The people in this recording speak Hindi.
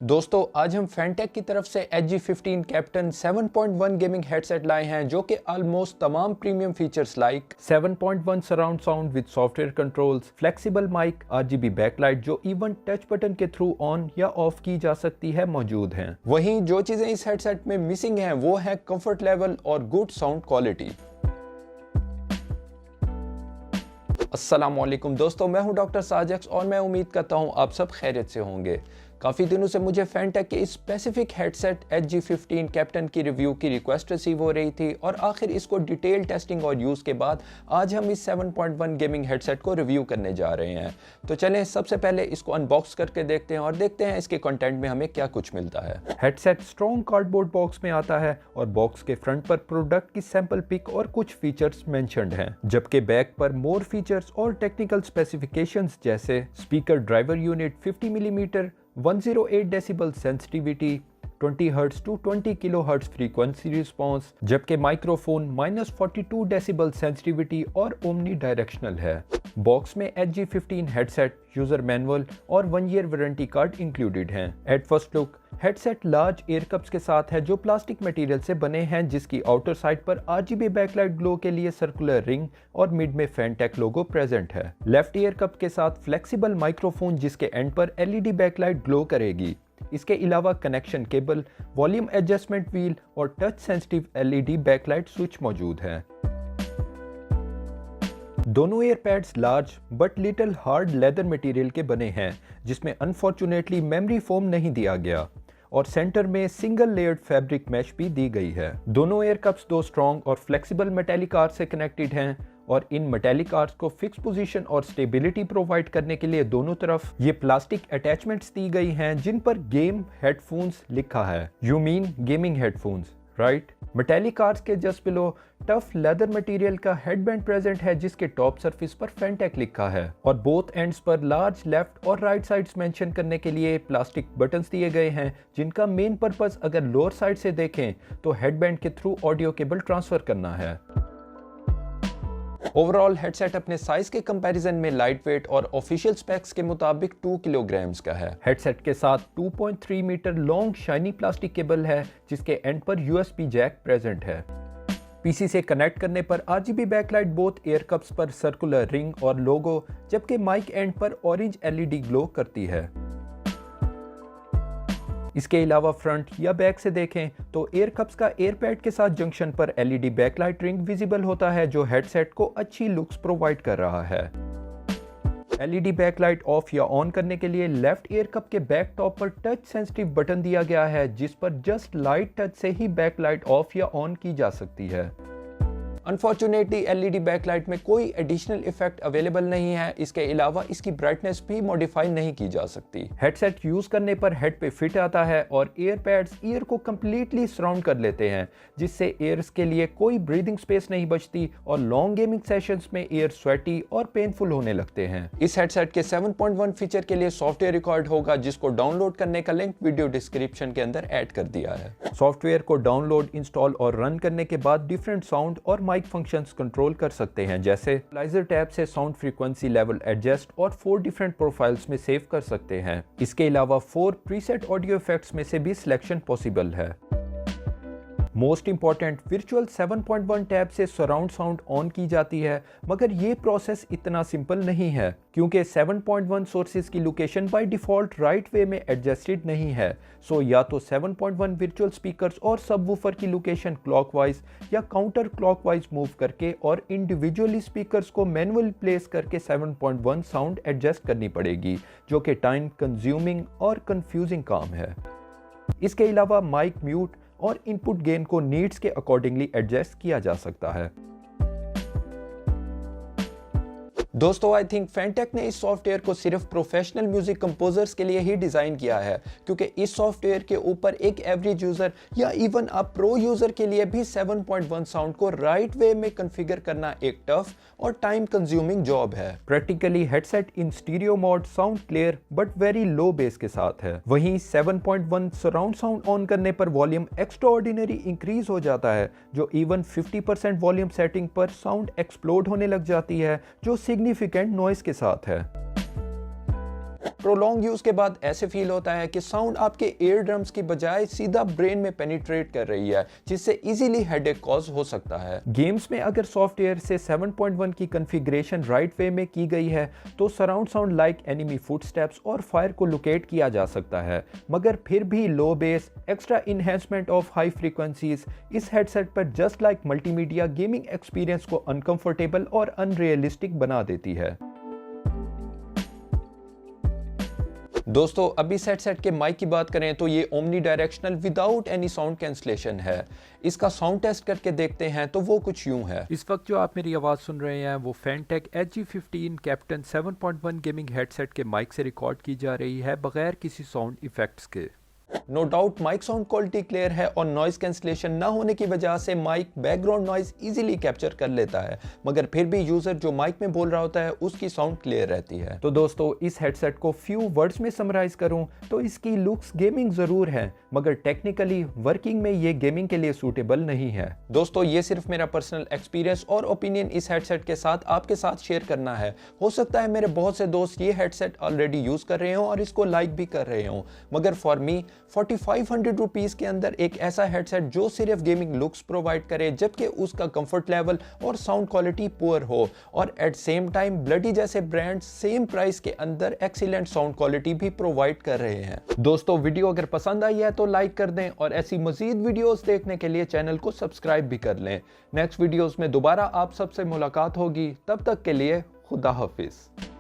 दोस्तों आज हम फैंटेक की तरफ से HG15 कैप्टन 7.1 गेमिंग हेडसेट लाए हैं जो कि ऑलमोस्ट तमाम premium features like 7.1 surround sound with software controls, flexible mic, RGB backlight जो इवन टच बटन के थ्रू ऑन या ऑफ की जा सकती है मौजूद हैं। वहीं जो चीजें इस हेडसेट में मिसिंग हैं वो है कंफर्ट लेवल और गुड साउंड क्वालिटी। अस्सलामुअलैकुम दोस्तों, मैं हूं डॉक्टर साजक्स और मैं उम्मीद करता हूं आप सब खैरियत से होंगे। काफ़ी दिनों से मुझे फैंटेक के इस स्पेसिफिक हेडसेट HG15 कैप्टन की रिव्यू की रिक्वेस्ट रिसीव हो रही थी और आखिर इसको डिटेल टेस्टिंग और यूज़ के बाद आज हम इस 7.1 गेमिंग हेडसेट को रिव्यू करने जा रहे हैं। तो चलें सबसे पहले इसको अनबॉक्स करके देखते हैं और देखते हैं इसके कंटेंट में हमें क्या कुछ मिलता है। हेडसेट स्ट्रॉन्ग कार्डबोर्ड बॉक्स में आता है और बॉक्स के फ्रंट पर प्रोडक्ट की सैंपल पिक और कुछ फीचर्स मेंशन्ड हैं, जबकि बैक पर मोर फीचर्स और टेक्निकल स्पेसिफिकेशंस जैसे speaker driver unit 50 millimetre, 108 decibel sensitivity, 20 hertz to 20 kilo hertz frequency response, जबकि माइक्रोफोन -42 डेसिबल सेंसिटिविटी और ओमनी डायरेक्शनल है। बॉक्स में HG15 हेडसेट, यूजर मैनुअल और 1 ईयर वारंटी कार्ड इंक्लूडेड हैं। At first look headset large ear cups के साथ है जो प्लास्टिक मटेरियल से बने हैं, जिसकी आउटर साइड पर RGB बैकलाइट ग्लो के लिए सर्कुलर रिंग और मिड में फैंटेक लोगो प्रेजेंट है। लेफ्ट ईयर कप के साथ फ्लेक्सिबल माइक्रोफोन जिसके एंड पर LED बैकलाइट ग्लो करेगी। इसके अलावा connection cable, volume adjustment wheel और touch sensitive LED backlight switch मौजूद है। दोनों ear pads large but little hard leather material के बने हैं, जिसमें अनफॉर्चुनेटली मेमोरी फोम नहीं दिया गया और सेंटर में सिंगल लेयर्ड फैब्रिक मैश भी दी गई है। दोनों एयर कप्स दो स्ट्रॉन्ग और फ्लेक्सिबल मेटालिक आर्स से कनेक्टेड हैं और इन मेटालिक आर्स को फिक्स पोजीशन और स्टेबिलिटी प्रोवाइड करने के लिए दोनों तरफ ये प्लास्टिक अटैचमेंट्स दी गई हैं जिन पर गेम हेडफोन्स लिखा है। You mean gaming headphones, right? Metallic आर्स के just below tough leather material का हेडबैंड प्रेजेंट है जिसके टॉप सरफेस पर फैंटेक लिखा है और बोथ एंड्स पर लार्ज लेफ्ट और राइट साइड्स मेंशन करने के लिए प्लास्टिक बटन्स दिए गए हैं, जिनका मेन पर्पस अगर लोअर साइड से देखें तो हेडबैंड के थ्रू ऑडियो केबल ट्रांसफर करना है। ओवरऑल हेडसेट अपने साइज के कंपैरिजन में लाइट वेट और ऑफिशियल स्पेक्स के मुताबिक 2 किलोग्राम्स का है। हेडसेट के साथ 2.3 metre long shiny plastic cable है जिसके एंड पर USB जैक प्रेजेंट है। PC से कनेक्ट करने पर RGB backlight both ear cups पर सर्कुलर रिंग और लोगो, जबकि माइक एंड पर ऑरेंज LED ग्लो करती है। इसके अलावा फ्रंट या बैक से देखें तो एयर कप्स का एयर पैड के साथ जंक्शन पर LED बैकलाइट रिंग विजिबल होता है जो हेडसेट को अच्छी लुक्स प्रोवाइड कर रहा है। LED बैकलाइट ऑफ या ऑन करने के लिए लेफ्ट एयर कप के बैक टॉप पर टच सेंसिटिव बटन दिया गया है जिस पर जस्ट लाइट टच से ही बैकलाइट ऑफ या ऑन की जा सकती है। अनफॉर्चुनेटली LED बैकलाइट में कोई एडिशनल इफेक्ट अवेलेबल नहीं है। इसके अलावा इसकी ब्राइटनेस भी मॉडिफाई नहीं की जा सकती। हेडसेट यूज करने पर हेड पे फिट आता है और एयर पैड्स ईयर को कंप्लीटली सराउंड कर लेते हैं, जिससे एयर्स के लिए कोई ब्रीदिंग स्पेस नहीं बचती और लॉन्ग गेमिंग सेशंस में एयर स्वेटी और पेनफुल होने लगते हैं। इस हेडसेट के 7.1 फीचर के लिए सॉफ्टवेयर रिकॉर्ड होगा जिसको डाउनलोड करने का लिंक वीडियो डिस्क्रिप्शन के अंदर ऐड कर दिया है। सॉफ्टवेयर को डाउनलोड, इंस्टॉल और रन करने के बाद डिफरेंट साउंड और माइक फंक्शंस कंट्रोल कर सकते हैं, जैसे इक्वलाइजर टैब से साउंड फ्रीक्वेंसी लेवल एडजस्ट और 4 डिफरेंट प्रोफाइल्स में सेव कर सकते हैं। इसके अलावा 4 प्रीसेट ऑडियो इफेक्ट्स में से भी सिलेक्शन पॉसिबल है। मोस्ट इंपॉर्टेंट, वर्चुअल 7.1 टैब से सराउंड साउंड ऑन की जाती है, मगर ये प्रोसेस इतना सिंपल नहीं है क्योंकि 7.1 सोर्सेज की location by default right way में एडजस्टेड नहीं है। सो या तो 7.1 वर्चुअल स्पीकर्स और सबवूफर की लोकेशन क्लॉकवाइज या काउंटर क्लॉकवाइज मूव करके और इंडिविजुअली स्पीकर्स को मैनुअल प्लेस करके 7.1 साउंड एडजस्ट करनी पड़ेगी, जो कि टाइम कंज्यूमिंग और कंफ्यूजिंग काम है। इसके अलावा माइक म्यूट और इनपुट गेन को नीड्स के अकॉर्डिंगली एडजस्ट किया जा सकता है। दोस्तों आई थिंक फैंटेक ने इस सॉफ्टवेयर को सिर्फ प्रोफेशनल म्यूजिक कंपोजर्स के लिए ही डिजाइन किया है, क्योंकि इस सॉफ्टवेयर के ऊपर एक एवरेज यूजर या इवन अ प्रो यूजर के लिए भी 7.1 साउंड को राइट वे में कॉन्फ़िगर करना एक टफ और टाइम कंज्यूमिंग जॉब है। Practically headset in stereo mode sound clear but very low base के साथ है। वहीं 7.1 सराउंड साउंड ऑन करने पर वॉल्यूम एक्स्ट्रा ऑर्डिनरी इंक्रीज हो जाता है, जो इवन 50% वॉल्यूम सेटिंग पर साउंड एक्सप्लोड होने लग जाती है, जो सिग्निफिकेंट नॉइस के साथ है। प्रोलॉन्ग यूज के बाद ऐसे फील होता है कि साउंड आपके ईयर ड्रम्स की बजाय सीधा ब्रेन में पेनिट्रेट कर रही है, जिससे इजीली हेडेक कॉज हो सकता है। गेम्स में अगर सॉफ्टवेयर से 7.1 की कॉन्फ़िगरेशन राइट वे में की गई है तो surround sound like enemy footsteps और फायर को लोकेट किया जा सकता है, मगर फिर भी low bass, extra enhancement of high frequencies इस हेडसेट पर just like multimedia gaming experience को अनकंफर्टेबल और अनरियलिस्टिक बना देती है। दोस्तों अभी सेट के माइक की बात करें तो ये omni directional without any sound cancellation है। इसका साउंड टेस्ट करके देखते हैं तो वो कुछ यूं है। इस वक्त जो आप मेरी आवाज़ सुन रहे हैं वो Fantech HG15 captain 7.1 gaming headset के माइक से रिकॉर्ड की जा रही है बगैर किसी साउंड इफेक्ट्स के। No doubt mic sound quality clear है और नॉइज कैंसलेशन ना होने की वजह से mic background noise easily capture कर लेता है, मगर फिर भी यूजर जो माइक में बोल रहा होता है उसकी साउंड क्लियर रहती है। तो दोस्तों इस हेडसेट को फ्यू वर्ड्स में समराइज करूं तो इसकी लुक्स गेमिंग जरूर है, मगर टेक्निकली वर्किंग में ये गेमिंग के लिए सूटेबल नहीं है। दोस्तों ये सिर्फ मेरा पर्सनल एक्सपीरियंस और ओपिनियन इस हेडसेट के साथ आपके साथ शेयर करना है। हो सकता है मेरे बहुत से दोस्त ये हेडसेट ऑलरेडी यूज कर रहे हो और इसको लाइक भी कर रहे हो, मगर फॉर मी 4500 रुपीस के अंदर एक ऐसा हेडसेट जो सिर्फ गेमिंग लुक्स प्रोवाइड करे जबकि उसका कंफर्ट लेवल और साउंड क्वालिटी पुअर हो, और एट सेम टाइम ब्लडी जैसे ब्रांड सेम प्राइस के अंदर एक्सीलेंट साउंड क्वालिटी भी प्रोवाइड कर रहे हैं। दोस्तों वीडियो अगर पसंद आई है तो लाइक कर दें और ऐसी मजीद वीडियोस देखने के लिए चैनल को सब्सक्राइब भी कर लें। नेक्स्ट वीडियोस में दोबारा आप सबसे मुलाकात होगी, तब तक के लिए खुदा हाफिज।